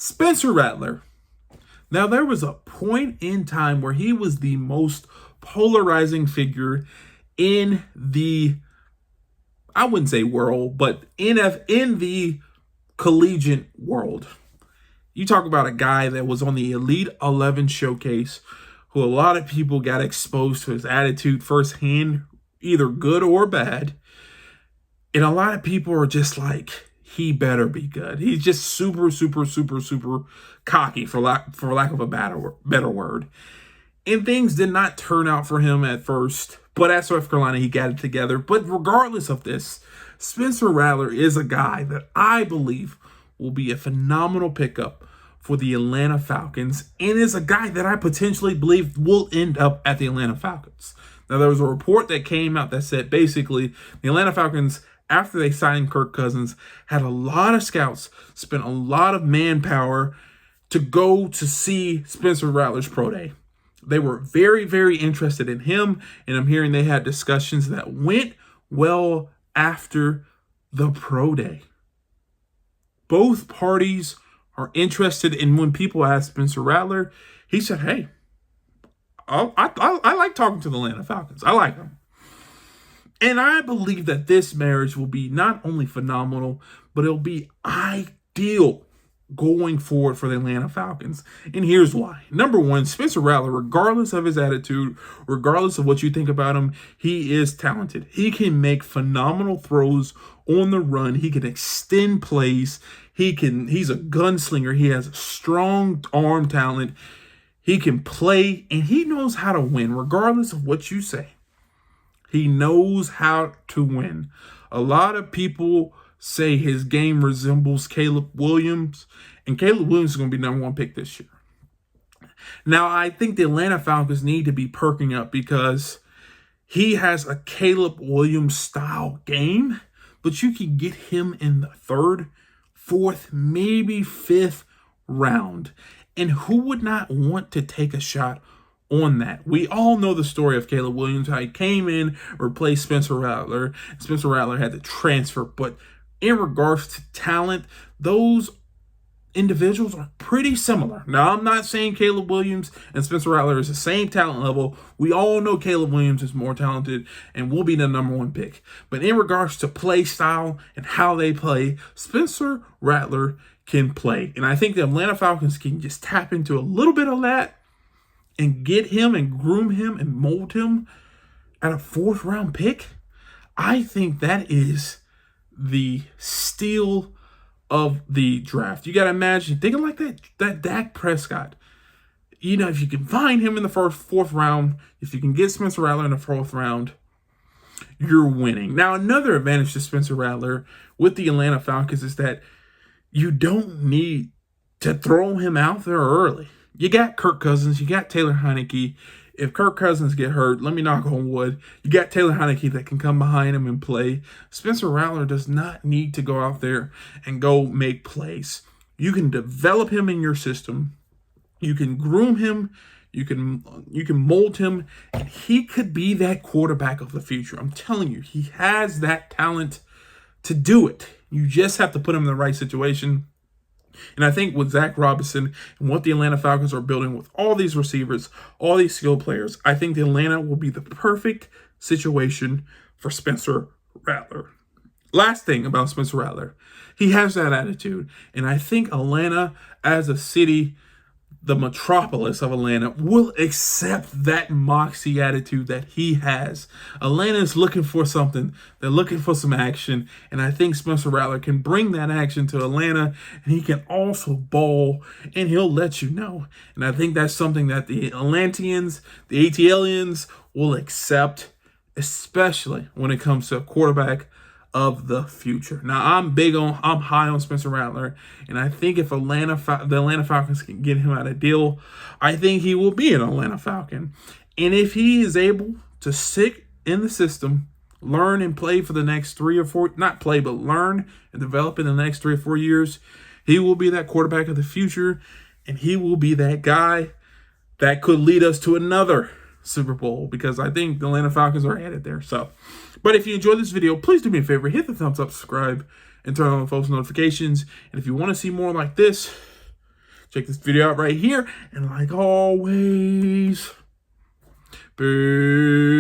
Spencer Rattler. Now, there was a point in time where he was the most polarizing figure in the, I wouldn't say world, but in the collegiate world. You talk about a guy that was on the Elite 11 showcase, who a lot of people got exposed to his attitude firsthand, either good or bad. And a lot of people are just like, he better be good. He's just super, super, super, super cocky, for lack of a better word. And things did not turn out for him at first, but at South Carolina, he got it together. But regardless of this, Spencer Rattler is a guy that I believe will be a phenomenal pickup for the Atlanta Falcons, and is a guy that I potentially believe will end up at the Atlanta Falcons. Now, there was a report that came out that said basically the Atlanta Falcons, after they signed Kirk Cousins, had a lot of scouts, spent a lot of manpower to go to see Spencer Rattler's pro day. They were very, very interested in him, and I'm hearing they had discussions that went well after the pro day. Both parties are interested in. When people ask Spencer Rattler, he said, hey, I like talking to the Atlanta Falcons. I like them. And I believe that this marriage will be not only phenomenal, but it'll be ideal going forward for the Atlanta Falcons. And here's why. Number one, Spencer Rattler, regardless of his attitude, regardless of what you think about him, he is talented. He can make phenomenal throws on the run. He can extend plays. He's a gunslinger. He has strong arm talent. He can play, and he knows how to win, regardless of what you say. He knows how to win. A lot of people say his game resembles Caleb Williams, and Caleb Williams is going to be #1 pick this year. Now, I think the Atlanta Falcons need to be perking up because he has a Caleb Williams style game, but you can get him in the 3rd, 4th, maybe 5th round. And who would not want to take a shot on that? We all know the story of Caleb Williams, how he came in, replaced Spencer Rattler. Spencer Rattler had to transfer, but in regards to talent, those individuals are pretty similar. Now, I'm not saying Caleb Williams and Spencer Rattler is the same talent level. We all know Caleb Williams is more talented and will be the #1 pick. But in regards to play style and how they play, Spencer Rattler can play. And I think the Atlanta Falcons can just tap into a little bit of that and get him and groom him and mold him at a 4th round pick. I think that is the steal of the draft. You got to imagine thinking like that Dak Prescott. You know, if you can find him in the 4th round, if you can get Spencer Rattler in the 4th round, you're winning. Now, another advantage to Spencer Rattler with the Atlanta Falcons is that you don't need to throw him out there early. You got Kirk Cousins, you got Taylor Heinicke. If Kirk Cousins get hurt, let me knock on wood, you got Taylor Heinicke that can come behind him and play. Spencer Rattler does not need to go out there and go make plays. You can develop him in your system. You can groom him. You can mold him. And he could be that quarterback of the future. I'm telling you, he has that talent to do it. You just have to put him in the right situation. And I think with Zach Robinson and what the Atlanta Falcons are building with all these receivers, all these skilled players, I think the Atlanta will be the perfect situation for Spencer Rattler. Last thing about Spencer Rattler, he has that attitude. And I think Atlanta as a city, the metropolis of Atlanta, will accept that moxie attitude that he has. Atlanta is looking for something. They're looking for some action. And I think Spencer Rattler can bring that action to Atlanta. And he can also ball. And he'll let you know. And I think that's something that the Atlanteans, the ATLians will accept, especially when it comes to a quarterback of the future. Now, I'm high on Spencer Rattler, and I think if the Atlanta Falcons can get him out of deal, I think he will be an Atlanta Falcon. And if he is able to stick in the system, learn and play for the next 3 or 4, not play, but learn and develop in the next 3 or 4 years, he will be that quarterback of the future, and he will be that guy that could lead us to another Super Bowl, because I think the Atlanta Falcons are headed there. But if you enjoyed this video, please do me a favor, hit the thumbs up, subscribe, and turn on post notifications. And if you want to see more like this, Check this video out right here. And like always, peace.